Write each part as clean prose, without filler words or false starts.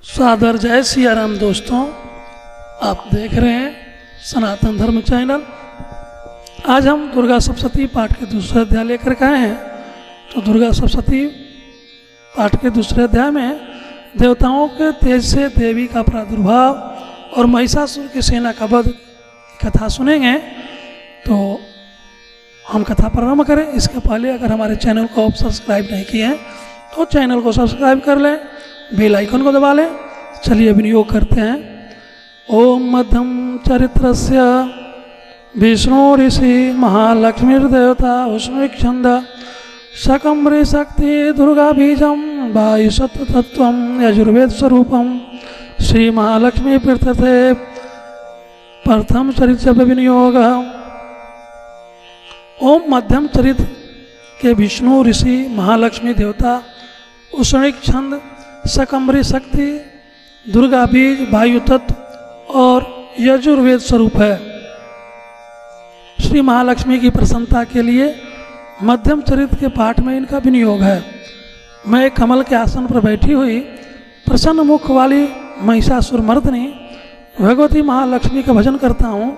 सादर जय सिया राम दोस्तों, आप देख रहे हैं सनातन धर्म चैनल। आज हम दुर्गा सप्तशती पाठ के दूसरे अध्याय लेकर के आए हैं। तो दुर्गा सप्तशती पाठ के दूसरे अध्याय में देवताओं के तेज से देवी का प्रादुर्भाव और महिषासुर की सेना का वध कथा सुनेंगे। तो हम कथा प्रारंभ करें इसके पहले अगर हमारे चैनल को आप सब्सक्राइब नहीं किए हैं तो चैनल को सब्सक्राइब कर लें, बेल आइकन को दबा लें। चलिए विनियोग करते हैं। ओम मध्यम चरित्रस्य विष्णु ऋषि महालक्ष्मीर्देवता उष्णिक्षंद शकम्बरी शक्ति दुर्गा बीजम वायुसत्व यजुर्वेद स्वरूपम श्री महालक्ष्मी पीठते प्रथम चरित्र विनियोग। ओम मध्यम चरित्र के विष्णु ऋषि महालक्ष्मी देवता उष्णिक छंद शकम्बरी शक्ति दुर्गा बीज वायु तत्व और यजुर्वेद स्वरूप है। श्री महालक्ष्मी की प्रसन्नता के लिए मध्यम चरित्र के पाठ में इनका विनियोग है। मैं कमल के आसन पर बैठी हुई प्रसन्न मुख वाली महिषासुर मर्दिनी भगवती महालक्ष्मी का भजन करता हूँ,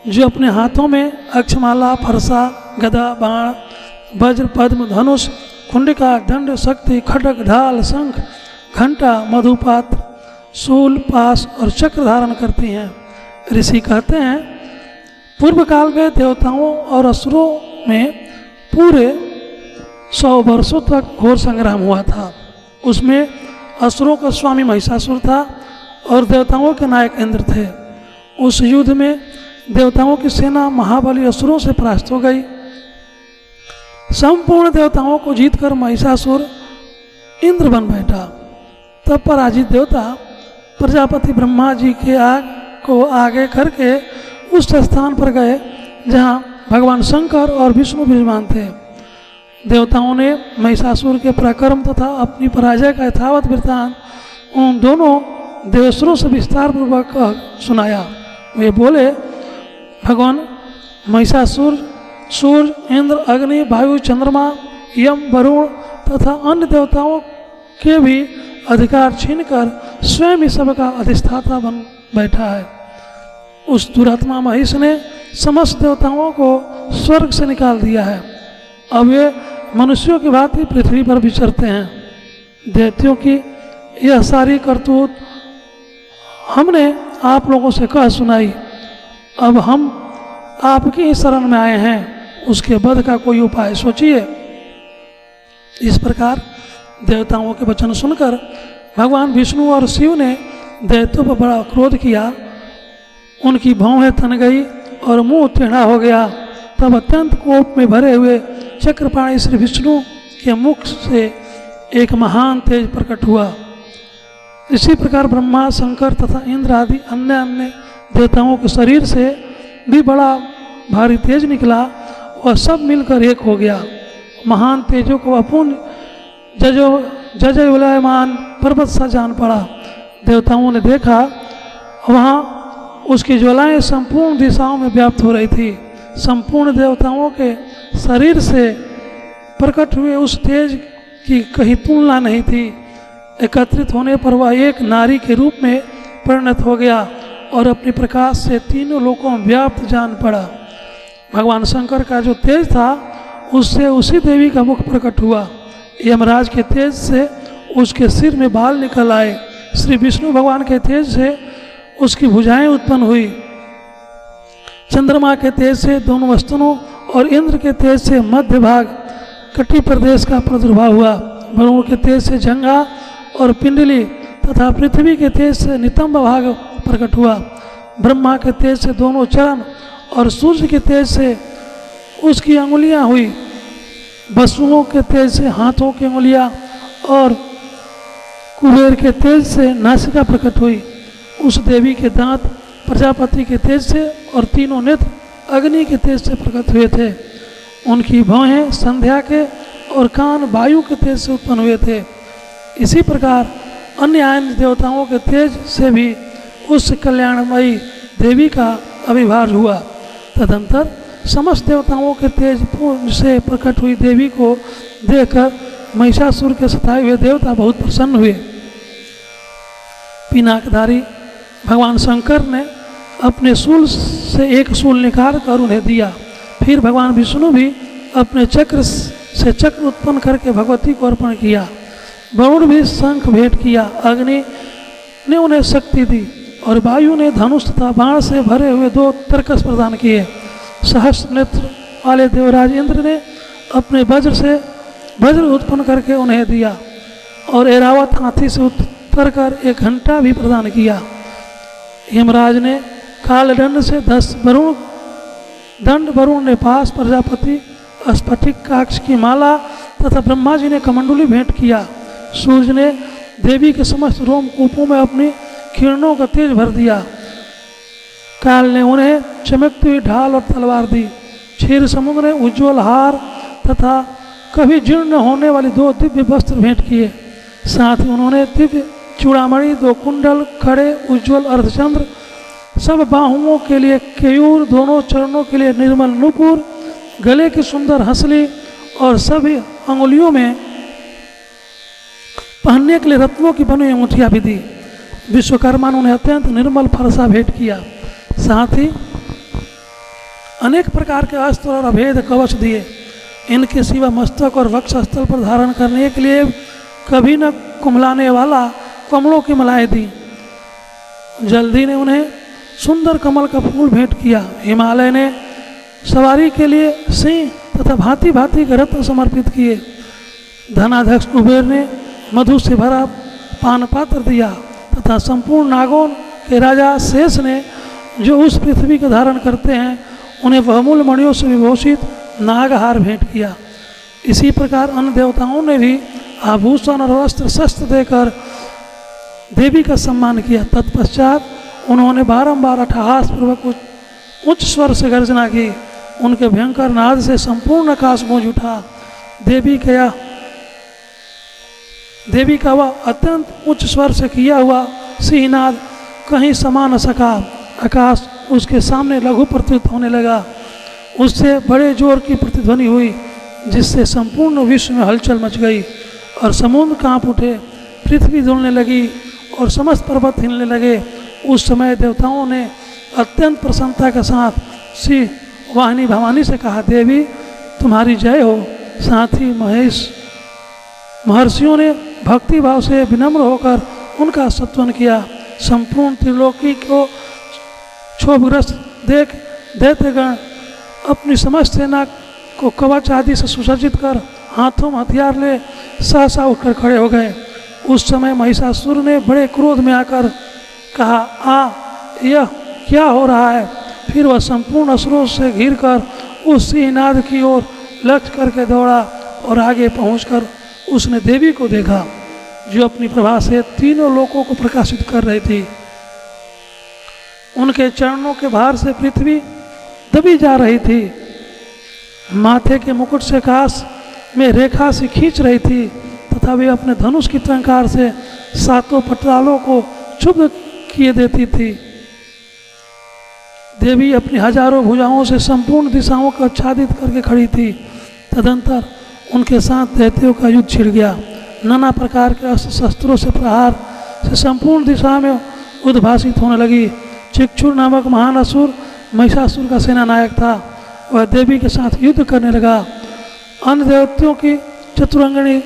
जो अपने हाथों में अक्षमाला, फरसा, गदा, बाण, वज्र, पद्म, धनुष, कुंडिका, दंड, शक्ति, खड्ग, ढाल, शंख, घंटा, मधुपात्र, शूल, पास और चक्र धारण करती हैं। ऋषि कहते हैं, पूर्व काल में देवताओं और असुरों में पूरे 100 वर्षों तक घोर संग्राम हुआ था। उसमें असुरों का स्वामी महिषासुर था और देवताओं के नायक इंद्र थे। उस युद्ध में देवताओं की सेना महाबली असुरों से परास्त हो गई। संपूर्ण देवताओं को जीतकर महिषासुर इंद्र बन बैठा। तब पराजित देवता प्रजापति ब्रह्मा जी के को आगे करके उस स्थान पर गए जहाँ भगवान शंकर और विष्णु विद्यमान थे। देवताओं ने महिषासुर के पराक्रम तथा अपनी पराजय का यथावत वृत्तांत उन दोनों देवेश्वरों से विस्तार पूर्वक सुनाया। वे बोले, भगवान महिषासुर सूर्य, इंद्र, अग्नि, वायु, चंद्रमा, यम, वरुण तथा अन्य देवताओं के भी अधिकार छीनकर स्वयं ही सबका अधिष्ठाता बन बैठा है। उस दुरात्मा महिष ने समस्त देवताओं को स्वर्ग से निकाल दिया है। अब वे मनुष्यों की भांति पृथ्वी पर विचरते हैं। दैत्यों की यह सारी करतूत हमने आप लोगों से कह सुनाई। अब हम आपकी ही शरण में आए हैं, उसके वध का कोई उपाय सोचिए। इस प्रकार देवताओं के वचन सुनकर भगवान विष्णु और शिव ने दैत्यों पर बड़ा क्रोध किया। उनकी भौहें तन गई और मुंह टेढ़ा हो गया। तब अत्यंत कोप में भरे हुए चक्रपाणी श्री विष्णु के मुख से एक महान तेज प्रकट हुआ। इसी प्रकार ब्रह्मा, शंकर तथा इंद्र आदि अन्य अन्य देवताओं के शरीर से भी बड़ा भारी तेज निकला और सब मिलकर एक हो गया। महान तेजों को अपूर्ण जजय विलयमान पर्वत सा जान पड़ा। देवताओं ने देखा, वहाँ उसकी ज्वालाएं संपूर्ण दिशाओं में व्याप्त हो रही थी। संपूर्ण देवताओं के शरीर से प्रकट हुए उस तेज की कहीं तुलना नहीं थी। एकत्रित होने पर वह एक नारी के रूप में परिणत हो गया और अपने प्रकाश से तीनों लोकों में व्याप्त जान पड़ा। भगवान शंकर का जो तेज था उससे उसी देवी का मुख प्रकट हुआ। यमराज के तेज से उसके सिर में बाल निकल आए। श्री विष्णु भगवान के तेज से उसकी भुजाएं उत्पन्न हुई। चंद्रमा के तेज से दोनों स्तनों और इंद्र के तेज से मध्य भाग कटी प्रदेश का प्रादुर्भाव हुआ। वरुण के तेज से जंगा और पिंडली तथा पृथ्वी के तेज से नितंब भाग प्रकट हुआ। ब्रह्मा के तेज से दोनों चरण और सूर्य के तेज से उसकी अंगुलियां हुई। वसुओं के तेज से हाथों की अंगुलियां और कुबेर के तेज से नासिका प्रकट हुई। उस देवी के दांत प्रजापति के तेज से और तीनों नेत्र अग्नि के तेज से प्रकट हुए थे। उनकी भौहें संध्या के और कान वायु के तेज से उत्पन्न हुए थे। इसी प्रकार अन्य अन्य देवताओं के तेज से भी उस कल्याणमयी देवी का आविर्भाव हुआ। तदंतर समस्त देवताओं के तेज से प्रकट हुई देवी को देखकर महिषासुर के सताए हुए देवता बहुत प्रसन्न हुए। पिनाकधारी भगवान शंकर ने अपने शूल से एक शूल निकाल कर उन्हें दिया। फिर भगवान विष्णु भी अपने चक्र से चक्र उत्पन्न करके भगवती को अर्पण किया। वरुण भी शंख भेंट किया। अग्नि ने उन्हें शक्ति दी और वायु ने धनुष तथा बाण से भरे हुए 2 तरकस प्रदान किए। सहस्त्र नेत्र वाले देवराज इंद्र ने अपने वज्र से वज्र उत्पन्न करके उन्हें दिया और ऐरावत हाथी से उतर कर 1 घंटा भी प्रदान किया। यमराज ने कालदंड से 10 वरुण दंड, वरुण ने पास, प्रजापति स्फटिक काक्ष की माला तथा ब्रह्मा जी ने कमंडलू भेंट किया। सूर्य ने देवी के समस्त रोमकूपों में अपनी किरणों का तेज भर दिया। काल ने उन्हें चमकती हुई ढाल और तलवार दी। क्षीर समुद्र ने उज्ज्वल हार तथा कभी जीर्ण न होने वाली 2 दिव्य वस्त्र भेंट किए। साथ ही उन्होंने दिव्य चूड़ामणि, 2 कुंडल, खड़े, उज्ज्वल अर्धचंद्र, सब बाहुओं के लिए केयूर, दोनों चरणों के लिए निर्मल नुपुर, गले की सुंदर हंसली और सभी अंगुलियों में पहनने के लिए रत्नों की बनी अंगूठियाँ भी दी। विश्वकर्मा ने उन्हें अत्यंत निर्मल फरसा भेंट किया। साथ ही अनेक प्रकार के अस्त्र और अभेद कवच दिए। इनके सिवा मस्तक और वक्षस्थल पर धारण करने के लिए कभी न कुम्हलाने वाला कमलों की मालाएं दी। जल्दी ने उन्हें सुंदर कमल का फूल भेंट किया। हिमालय ने सवारी के लिए सिंह तथा भांति भांति के रत्न समर्पित किए। धनाध्यक्ष कुबेर ने मधु से भरा पान पात्र दिया तथा संपूर्ण नागों के राजा शेष ने, जो उस पृथ्वी का धारण करते हैं, उन्हें बहुमूल्य मणियों से विभूषित नागहार भेंट किया। इसी प्रकार अन्य देवताओं ने भी आभूषण और वस्त्र शस्त्र देकर देवी का सम्मान किया। तत्पश्चात उन्होंने बारंबार अट्टहास पूर्वक उच्च स्वर से गर्जना की। उनके भयंकर नाद से संपूर्ण आकाश गूंज उठा। देवी का वह अत्यंत उच्च स्वर से किया हुआ सिंहनाद कहीं समा न सका। आकाश उसके सामने लघु प्रतीत होने लगा। उससे बड़े जोर की प्रतिध्वनि हुई, जिससे संपूर्ण विश्व में हलचल मच गई और समुद्र कांप उठे, पृथ्वी डोलने लगी और समस्त पर्वत हिलने लगे। उस समय देवताओं ने अत्यंत प्रसन्नता के साथ श्री वाहिनी भवानी से कहा, देवी तुम्हारी जय हो। साथ ही महर्षियों ने भक्ति भाव से विनम्र होकर उनका स्तुति किया। संपूर्ण त्रिलोकी को क्षोभग्रस्त देख दैत्यगण अपनी समस्त सेना को कवच आदि से सुसज्जित कर हाथों में हथियार ले सहसा उठकर खड़े हो गए। उस समय महिषासुर ने बड़े क्रोध में आकर कहा, यह क्या हो रहा है? फिर वह संपूर्ण असुरों से घिरकर उस सिंहनाद की ओर लक्ष्य करके दौड़ा और आगे पहुंचकर उसने देवी को देखा, जो अपनी प्रभा से तीनों लोकों को प्रकाशित कर रही थी। उनके चरणों के भार से पृथ्वी दबी जा रही थी। माथे के मुकुट से आकाश में रेखा से खींच रही थी तथा वे अपने धनुष की टंकार से 7 पटालों को क्षुब्ध किए देती थी। देवी अपनी हजारों भुजाओं से संपूर्ण दिशाओं को आच्छादित करके खड़ी थी। तदंतर उनके साथ दैत्यों का युद्ध छिड़ गया। नाना प्रकार के अस्त्र शस्त्रों से प्रहार से संपूर्ण दिशा में उद्भासित होने लगी। चिक्षुर नामक महान असुर महिषासुर का सेना नायक था। वह देवी के साथ युद्ध करने लगा। अन्य देवताओं की चतुरंगिणी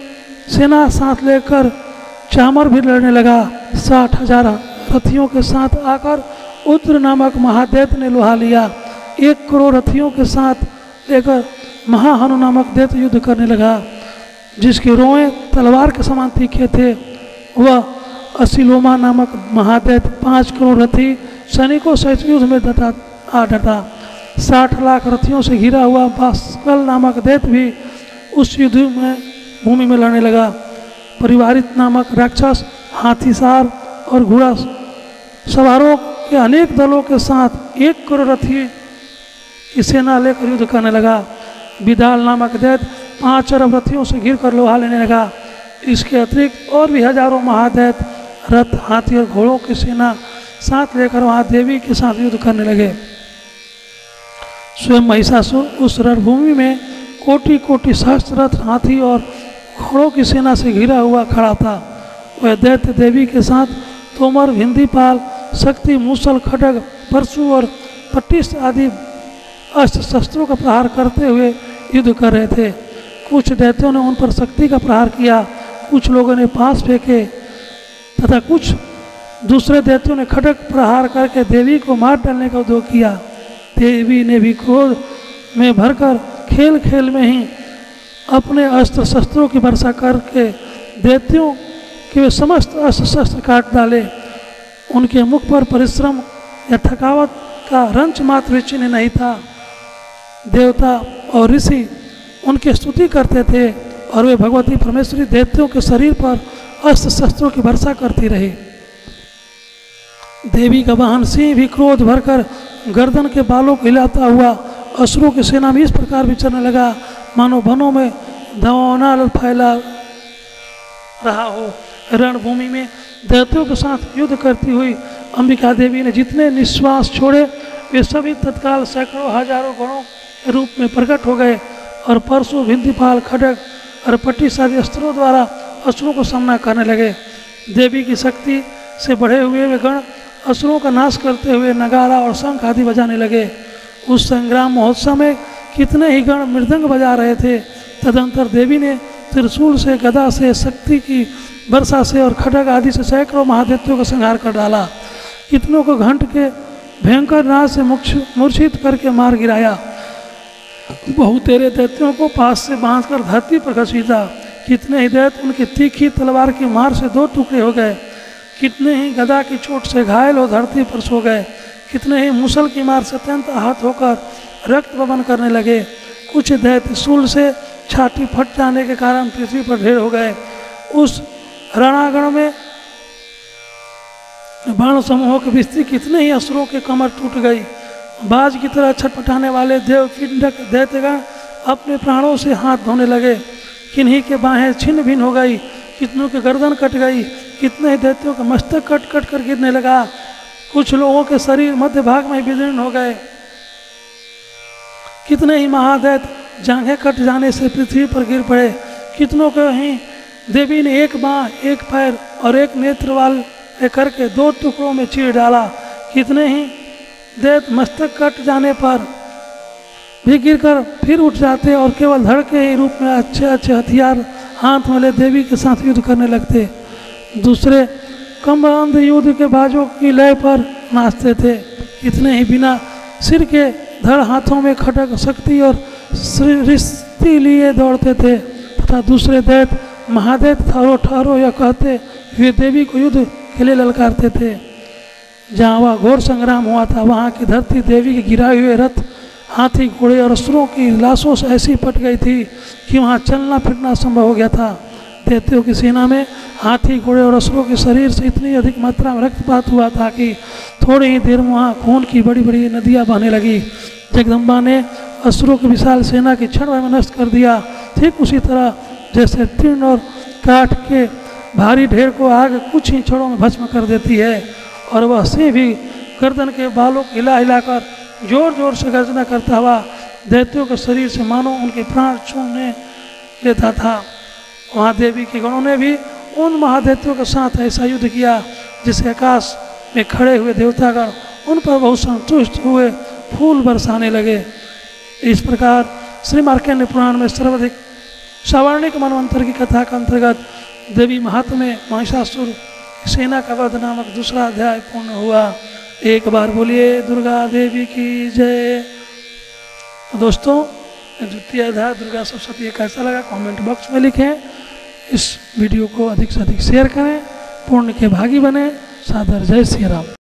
सेना साथ लेकर चामर भी लड़ने लगा। 60,000 रथियों के साथ आकर उद्र नामक महादैत्य ने लुहा लिया। 1 करोड़ रथियों के साथ लेकर महाहनु नामक दैत्य युद्ध करने लगा, जिसके रोए तलवार के समान तीखे थे। वह असिलोमा नामक महादैत्य 5 करोड़ रथी सैनिकों सहित युद्ध में डटा 60 लाख रथियों से घिरा हुआ बास्कल नामक दैत्य भी उस युद्ध में भूमि में लड़ने लगा। परिवारित नामक राक्षस हाथीसार और घोड़ा सवारों के अनेक दलों के साथ 1 करोड़ रथी की सेना लेकर युद्ध करने लगा। विदाल नामक दैत्य 5 अरब रथियों से घिर कर लोहा लेने लगा। इसके अतिरिक्त और भी हजारों महादैत्य रथ, हाथी और घोड़ों की सेना साथ लेकर वहां देवी के साथ युद्ध करने लगे। स्वयं महिषासुर उस रणभूमि में कोटि कोटि सहस्त्र रथ, हाथी और घोड़ों की सेना से घिरा हुआ खड़ा था। वह दैत्य देवी के साथ तोमर, भिंदीपाल, शक्ति, मूसल, खड्ग, परशु और पट्टिस आदि अस्त्र शस्त्रों का प्रहार करते हुए युद्ध कर रहे थे। कुछ दैत्यों ने उन पर शक्ति का प्रहार किया, कुछ लोगों ने पास फेंके तथा कुछ दूसरे दैत्यों ने खड्ग प्रहार करके देवी को मार डालने का उद्योग किया। देवी ने भी क्रोध में भरकर खेल खेल में ही अपने अस्त्र शस्त्रों की वर्षा करके दैत्यों के वे समस्त अस्त्र शस्त्र काट डाले। उनके मुख पर परिश्रम या थकावट का रंच मात्र भी चिन्ह नहीं था। देवता और ऋषि उनकी स्तुति करते थे और वे भगवती परमेश्वरी दैत्यों के शरीर पर अस्त्र शस्त्रों की वर्षा करती रही। देवी का वाहन सिंह भी क्रोध भरकर गर्दन के बालों को हिलाता हुआ असुरों की सेना में इस प्रकार विचरने लगा मानो वनों में धवनाल फैला रहा हो। रणभूमि में दैत्यों के साथ युद्ध करती हुई अंबिका देवी ने जितने निश्वास छोड़े वे सभी तत्काल सैकड़ों हजारों गणों के रूप में प्रकट हो गए और परशु, भिंदीपाल, खड्ग और पट्टिस आदि अस्त्रों द्वारा असुरों को सामना करने लगे। देवी की शक्ति से बढ़े हुए वे गण असुरों का नाश करते हुए नगारा और शंख आदि बजाने लगे। उस संग्राम महोत्सव में कितने ही गण मृदंग बजा रहे थे। तदंतर देवी ने त्रिशूल से, गदा से, शक्ति की वर्षा से और खड्ग आदि से सैकड़ों महादैत्यों का संहार कर डाला। कितनों को घंट के भयंकर नाद से मूर्छित करके मार गिराया। बहुतेरे दैत्यों को पास से बांधकर धरती पर घसीटा। कितने ही दैत्य उनकी तीखी तलवार की मार से दो टुकड़े हो गए। कितने ही गदा की चोट से घायल हो धरती पर सो गए। कितने ही मूसल की मार से अत्यंत आहत होकर रक्त बवन करने लगे। कुछ दैत्य शूल से छाती फट जाने के कारण पृथ्वी पर ढेर हो गए। उस रणागण में बाण समूहों के विस्तृत कितने ही असुरों के कमर टूट गई। बाज की तरह छटपटाने वाले देवपिंडक दैत्यगण अपने प्राणों से हाथ धोने लगे। किन्हीं के बाहें छिन्न भिन्न हो गई, कितनों के गर्दन कट गई, कितने ही दैत्यों का मस्तक कट कट कर गिरने लगा। कुछ लोगों के शरीर मध्य भाग में विदीर्ण हो गए। कितने ही महादैत्य जांघें कट जाने से पृथ्वी पर गिर पड़े। कितनों को ही देवी ने एक बाँ, एक पैर और एक नेत्र वाले करके दो टुकड़ों में चीर डाला। कितने ही दैत्य मस्तक कट जाने पर भी गिरकर फिर उठ जाते और केवल धड़ के ही रूप में अच्छे अच्छे हथियार हाथ में ले देवी के साथ युद्ध करने लगते। दूसरे कमबंद युद्ध के बाजों की लय पर नाचते थे। कितने ही बिना सिर के धड़ हाथों में खड्ग, शक्ति और रिश्ती लिए दौड़ते थे तथा दूसरे दैत्य महादैत्य ठहरो ठहरो या कहते हुए देवी को युद्ध के लिए ललकारते थे। जहाँ वह घोर संग्राम हुआ था वहाँ की धरती देवी के गिराए हुए रथ, हाथी, घोड़े और असुरों की लाशों से ऐसी पट गई थी कि वहाँ चलना फिरना संभव हो गया था। दैत्यों की सेना में हाथी, घोड़े और असुरों के शरीर से इतनी अधिक मात्रा में रक्तपात हुआ था कि थोड़ी ही देर में वहाँ खून की बड़ी बड़ी नदियाँ बहने लगी। जगदम्बा ने असुरों की विशाल सेना की क्षण में नष्ट कर दिया। ठीक उसी तरह जैसे तीर्ण और काठ के भारी ढेर को आग कुछ ही क्षणों में भस्म कर देती है और वह सिंह भी गर्दन के बालों को हिला हिलाकर जोर जोर से गर्जना करता हुआ दैत्यों के शरीर से मानो उनके प्राण छूने लेता था। वहाँ देवी के गणों ने भी उन महादैत्यों के साथ ऐसा युद्ध किया जिससे आकाश में खड़े हुए देवतागण उन पर बहुत संतुष्ट हुए फूल बरसाने लगे। इस प्रकार श्री मार्कंडेय पुराण में सर्वाधिक सवर्णिक मनवंतर की कथा के अंतर्गत देवी महात्म्य महिषासुर सेना का वध नामक दूसरा अध्याय पूर्ण हुआ। एक बार बोलिए दुर्गा देवी की जय। तो दोस्तों द्वितीय अध्याय दुर्गा सप्तशती कैसा लगा कमेंट बॉक्स में लिखें। इस वीडियो को अधिक से अधिक शेयर करें, पुण्य के भागी बने। सादर जय श्री राम।